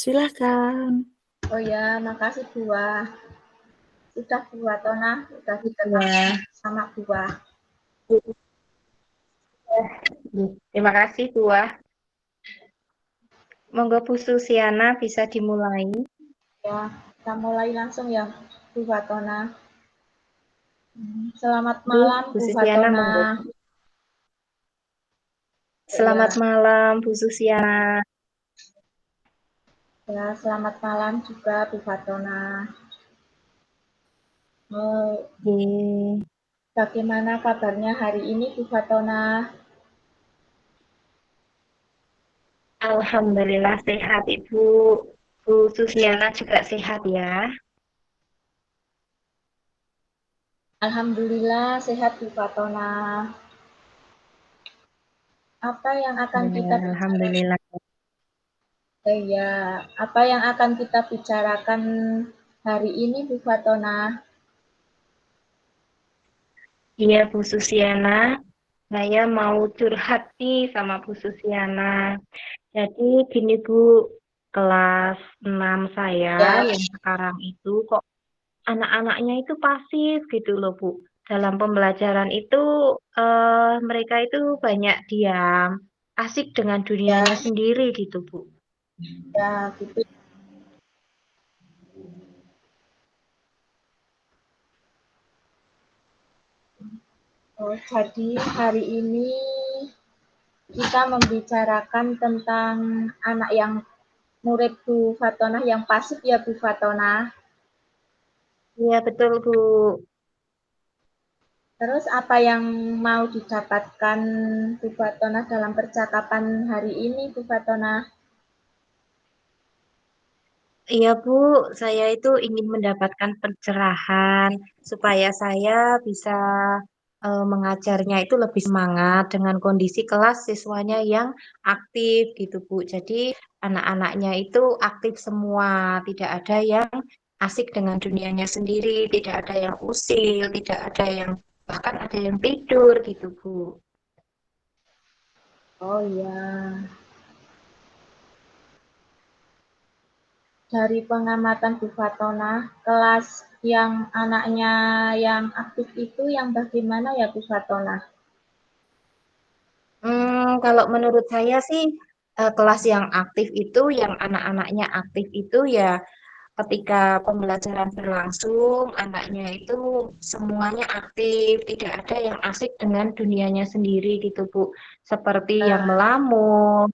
Silakan. Oh ya, makasih buah. Sudah buah Tona, sudah dikenal Ya. sama buah. Terima kasih, Buah. Monggo Bu Susiana bisa dimulai. Ya, kita mulai langsung ya, buah Tona. Selamat Bu malam, buah Susiana, Tona. monggo. Ya, Selamat malam, Bu Susiana. ya, selamat malam juga, buah Tona. Ye. Bagaimana kabarnya hari ini, buah Tona? Alhamdulillah sehat, Ibu. Bu Susiana juga sehat ya. Alhamdulillah sehat, buah Tona. Apa yang akan kita Ya, bicarakan? Alhamdulillah. Ya, apa yang akan kita bicarakan hari ini, buah Tona? Iya, Bu Susiana. Saya mau curhat nih sama Bu Susiana. Jadi gini Bu, kelas 6 saya Ya, yang sekarang itu kok anak-anaknya itu pasif gitu loh Bu. Dalam pembelajaran itu mereka itu banyak diam, asik dengan ya, dunianya sendiri gitu Bu. ya, gitu. Oh, jadi hari ini kita membicarakan tentang anak yang murid Bu Fatonah yang pasif ya Bu Fatonah. Iya betul Bu. Terus apa yang mau didapatkan Bu Fatonah dalam percakapan hari ini Bu Fatonah? Iya Bu, saya itu ingin mendapatkan pencerahan supaya saya bisa mengajarnya itu lebih semangat dengan kondisi kelas siswanya yang aktif gitu Bu. Jadi anak-anaknya itu aktif semua, tidak ada yang asik dengan dunianya sendiri, tidak ada yang usil, tidak ada yang bahkan ada yang tidur gitu Bu. Oh ya, dari pengamatan Bu Fatonah, kelas yang anaknya yang aktif itu yang bagaimana ya Bu Fatonah? Kalau menurut saya sih kelas yang aktif itu, yang anak-anaknya aktif itu ya ketika pembelajaran berlangsung, anaknya itu semuanya aktif, tidak ada yang asik dengan dunianya sendiri gitu Bu. Seperti yang Nah, melamun,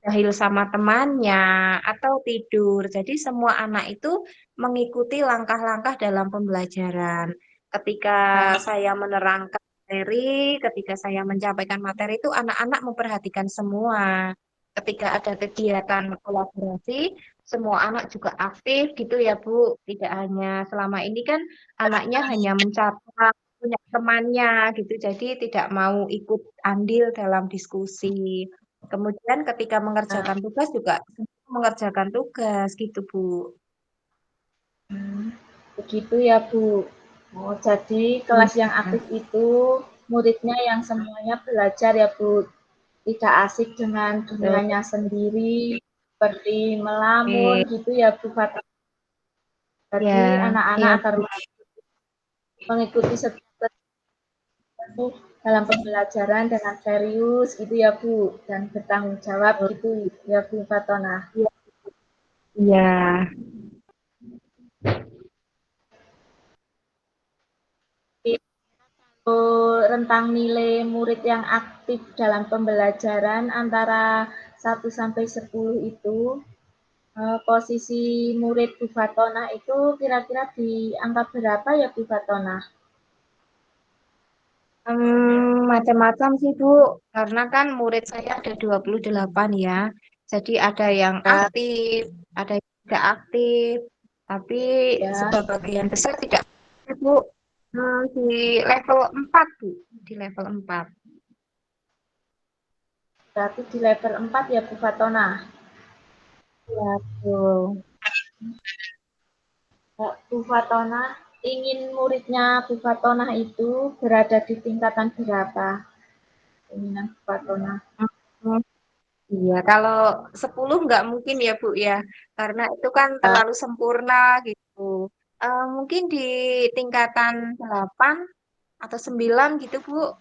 jahil sama temannya, atau tidur. Jadi semua anak itu mengikuti langkah-langkah dalam pembelajaran. Ketika saya menerangkan materi, ketika saya menyampaikan materi itu anak-anak memperhatikan semua. Ketika ada kegiatan kolaborasi, semua anak juga aktif gitu ya Bu. Tidak hanya selama ini kan anaknya hanya mencatat punya temannya gitu. Jadi tidak mau ikut andil dalam diskusi. Kemudian ketika mengerjakan tugas juga mengerjakan tugas gitu, Bu. begitu ya Bu. Oh, jadi kelas yang aktif itu muridnya yang semuanya belajar ya Bu, tidak asik dengan Betul. dunianya sendiri, seperti melamun Oke. gitu ya Bu Fatma. Ya, Jadi anak-anak iya, agar Bu. mengikuti setiap dalam pembelajaran dengan serius gitu ya Bu, dan bertanggung jawab gitu ya Bu Fatona. Iya. Iya. Rentang nilai murid yang aktif dalam pembelajaran antara 1 sampai 10 itu, posisi murid Bu Fatona itu kira-kira di angka berapa ya Bu Fatona? Macam-macam sih, Bu. Karena kan murid saya ada 28 ya. Jadi ada yang Ya, aktif, ada yang tidak aktif. Tapi ya, sebagian besar tidak aktif, Bu. Di level 4 Bu. Di level 4. berarti di level 4 ya Bu Fatona. Ya, betul. Bu Fatona ingin muridnya Bu Fatona itu berada di tingkatan berapa? Keinginan Bu Fatona. Iya, kalau 10 nggak mungkin ya Bu ya, karena itu kan Ya, terlalu sempurna gitu. Mungkin di tingkatan 8 atau 9 gitu Bu.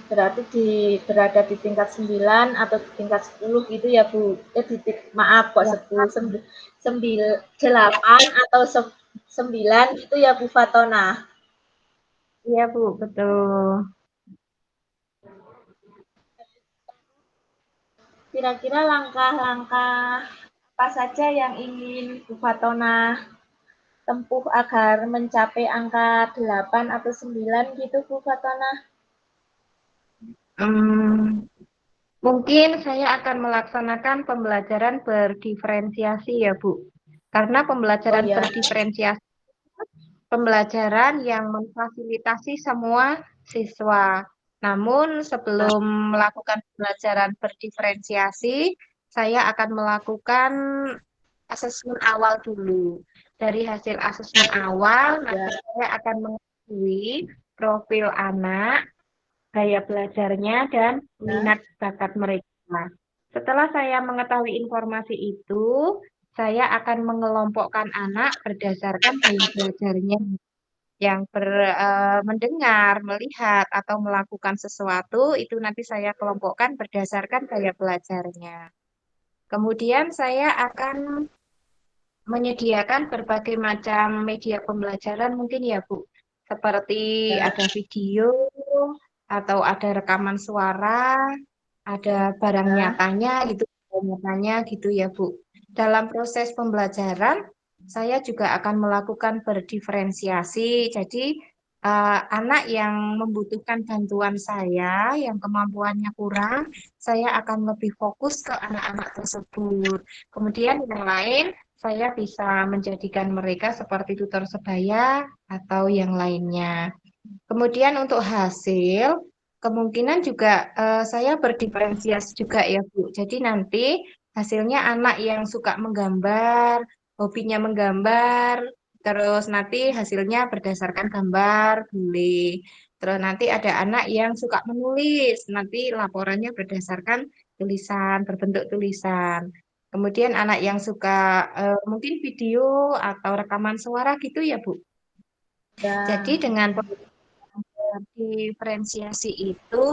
berarti berada di tingkat 9 atau di tingkat 10 gitu ya Bu. Maaf kok Ya, 10, 8 atau 9 gitu ya Bu Fatona. iya Bu, betul. Kira-kira langkah-langkah apa saja yang ingin Bu Fatona tempuh agar mencapai angka 8 atau 9 gitu Bu Fatona? Hmm, mungkin saya akan melaksanakan pembelajaran berdiferensiasi ya Bu. Karena Oh pembelajaran ya, berdiferensiasi pembelajaran yang memfasilitasi semua siswa. Namun sebelum melakukan pembelajaran berdiferensiasi, saya akan melakukan asesmen awal dulu. Dari hasil asesmen awal, nanti ya, saya akan mengetahui profil anak, gaya belajarnya, dan ya. minat bakat mereka. Setelah saya mengetahui informasi itu, saya akan mengelompokkan anak berdasarkan gaya belajarnya yang mendengar, melihat, atau melakukan sesuatu, itu nanti saya kelompokkan berdasarkan gaya belajarnya. Kemudian saya akan menyediakan berbagai macam media pembelajaran mungkin ya Bu, seperti Ya. ada video atau ada rekaman suara, ada barang Ya, nyatanya gitu, barang nyatanya gitu ya Bu. Dalam proses pembelajaran, saya juga akan melakukan berdiferensiasi. Jadi anak yang membutuhkan bantuan saya, yang kemampuannya kurang, saya akan lebih fokus ke anak-anak tersebut. Kemudian yang lain saya bisa menjadikan mereka seperti tutor sebaya atau yang lainnya. Kemudian untuk hasil, kemungkinan juga saya berdiferensiasi juga ya Bu. Jadi nanti hasilnya anak yang suka menggambar, hobinya menggambar, terus nanti hasilnya berdasarkan gambar, boleh. Terus nanti ada anak yang suka menulis, nanti laporannya berdasarkan tulisan, berbentuk tulisan. Kemudian anak yang suka mungkin video atau rekaman suara gitu ya Bu. Jadi ya. dengan diferensiasi itu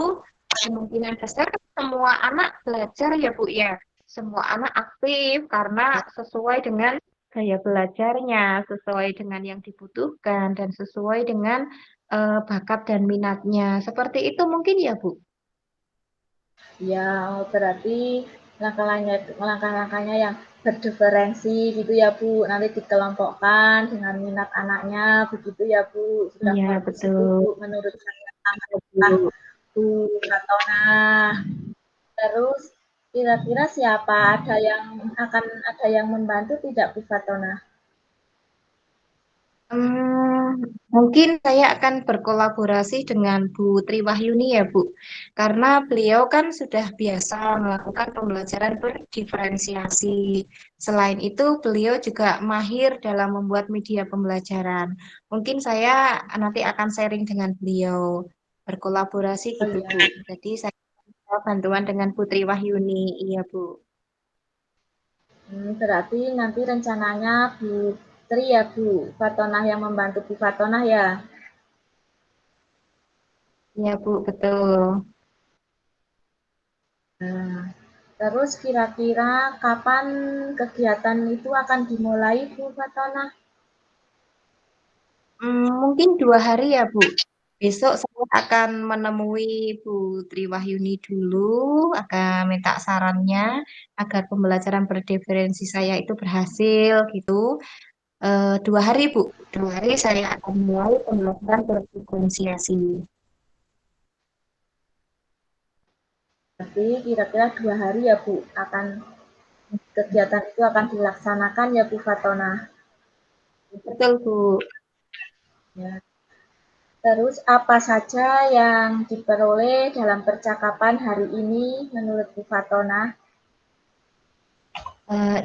kemungkinan besar kan semua anak belajar ya Bu ya. Semua anak aktif karena sesuai dengan gaya belajarnya, sesuai dengan yang dibutuhkan dan sesuai dengan bakat dan minatnya. Seperti itu mungkin ya Bu. Ya, berarti langkah-langkahnya yang berdiferensi gitu ya Bu. Nanti dikelompokkan dengan minat anaknya begitu ya Bu. Sudah Iya, bagus itu betul. Bu menurut saya langkah Bu. Bu Fatona. Terus kira-kira siapa ada yang membantu tidak Bu Fatona? Mungkin saya akan berkolaborasi dengan Bu Triwahyuni ya Bu, karena beliau kan sudah biasa melakukan pembelajaran berdiferensiasi. Selain itu, beliau juga mahir dalam membuat media pembelajaran. Mungkin saya nanti akan sharing dengan beliau, berkolaborasi Oh gitu ya, Bu. Jadi saya minta bantuan dengan Bu Triwahyuni, iya Bu. berarti nanti rencananya Bu Tri ya Bu Fatona yang membantu Bu Fatona ya. Iya Bu, betul. Nah, terus kira-kira kapan kegiatan itu akan dimulai Bu Fatona? Mungkin 2 hari ya, Bu. Besok saya akan menemui Bu Triwahyuni dulu, akan minta sarannya agar pembelajaran berdiferensi saya itu berhasil gitu. 2 hari, Bu. 2 hari saya akan mulai pembelajaran berdiferensiasi. Berarti kira-kira 2 hari ya Bu akan kegiatan itu akan dilaksanakan ya Bu Fatona. Betul, Bu. Ya. Terus apa saja yang diperoleh dalam percakapan hari ini menurut Bu Fatona?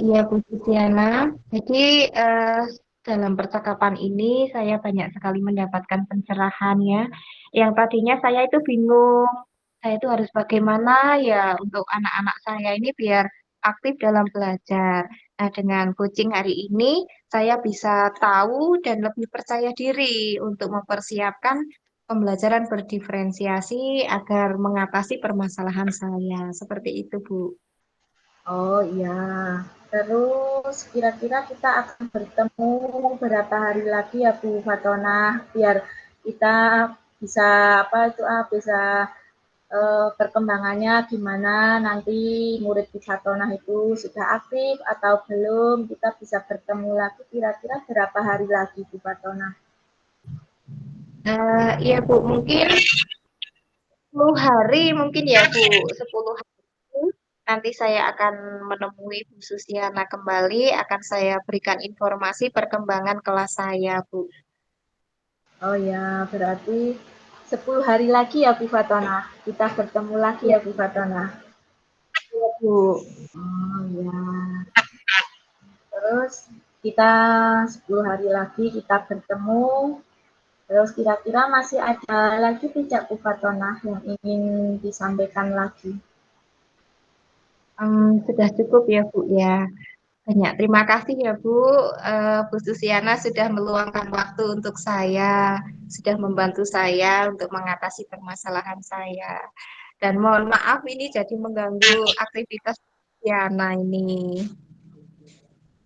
Iya, Bu Susiana. Jadi, eh, dalam percakapan ini saya banyak sekali mendapatkan pencerahan ya. Yang tadinya saya itu bingung saya itu harus bagaimana ya untuk anak-anak saya ini biar aktif dalam belajar. Nah, dengan coaching hari ini, saya bisa tahu dan lebih percaya diri untuk mempersiapkan pembelajaran berdiferensiasi agar mengatasi permasalahan saya. Seperti itu, Bu. Oh iya. Terus kira-kira kita akan bertemu berapa hari lagi ya Bu Fatona, biar kita bisa apa itu bisa perkembangannya gimana nanti murid Bu Fatona itu sudah aktif atau belum, kita bisa bertemu lagi kira-kira berapa hari lagi Bu Fatona. Iya, Bu, mungkin 10 hari mungkin ya, Bu. 10 hari nanti saya akan menemui Bu Susiana kembali, akan saya berikan informasi perkembangan kelas saya, Bu. Oh ya, berarti 10 hari lagi ya Bu Fatona. Kita bertemu lagi Iya, ya Bu Fatona. iya, Bu. Oh ya. Terus kita 10 hari lagi kita bertemu. Terus kira-kira masih ada lagi tidak Bu Fatona yang ingin disampaikan lagi? Sudah cukup ya, Bu ya. Banyak terima kasih ya, Bu. Bu Susiana sudah meluangkan waktu untuk saya, sudah membantu saya untuk mengatasi permasalahan saya. Dan mohon maaf ini jadi mengganggu aktivitas Susiana ini.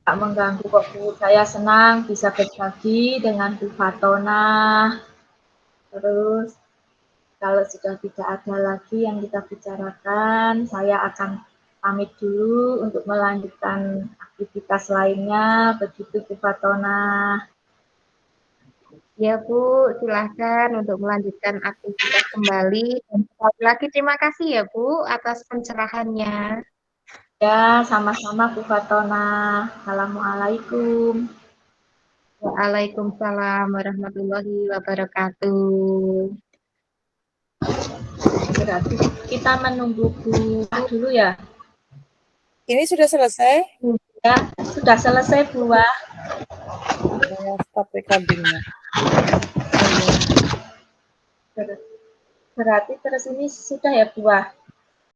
Tak mengganggu kok Bu. Saya senang bisa berbagi dengan Bu Fatona. Terus kalau sudah tidak ada lagi yang kita bicarakan, saya akan pamit dulu untuk melanjutkan aktivitas lainnya. Begitu Bu Fatona. Ya, Bu, silahkan untuk melanjutkan aktivitas kembali. Dan sekali lagi terima kasih ya, Bu, atas pencerahannya. Ya, sama-sama Bu Fatona. Assalamualaikum. Waalaikumsalam warahmatullahi wabarakatuh. Berarti kita menunggu Bu dulu ya. Ini sudah selesai? Ya, sudah selesai Bu. Saya stop recordingnya. Berarti terus ini sudah ya Bu.